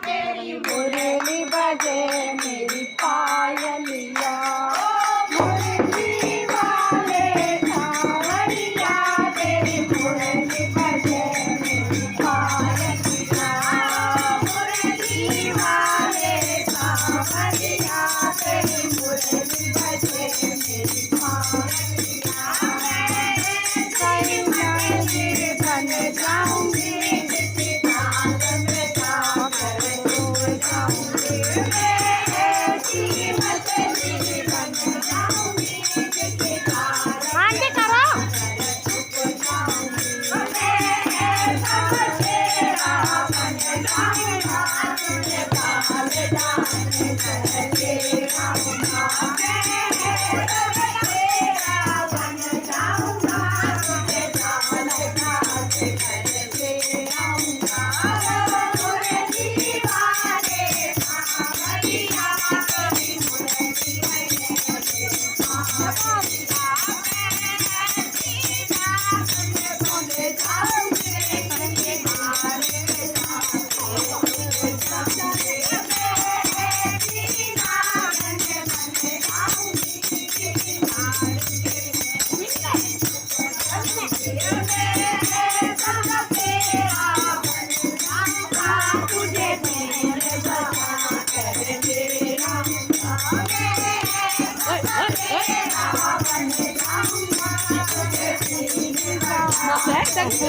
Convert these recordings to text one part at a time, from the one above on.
मुरली बजे मेरी पायलिया मुरली वाले सावरिया तेरी मुरली बजे मेरी पायलिया मुरली वाले सावरिया तेरी मुरली बजे मेरी पायलिया मैं बन जाऊंगी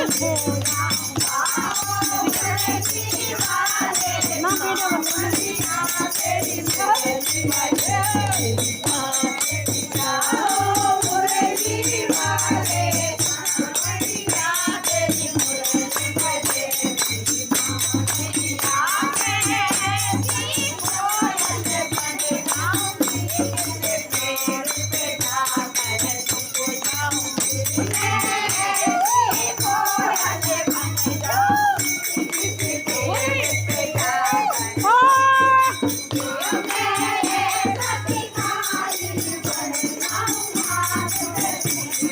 Não, é?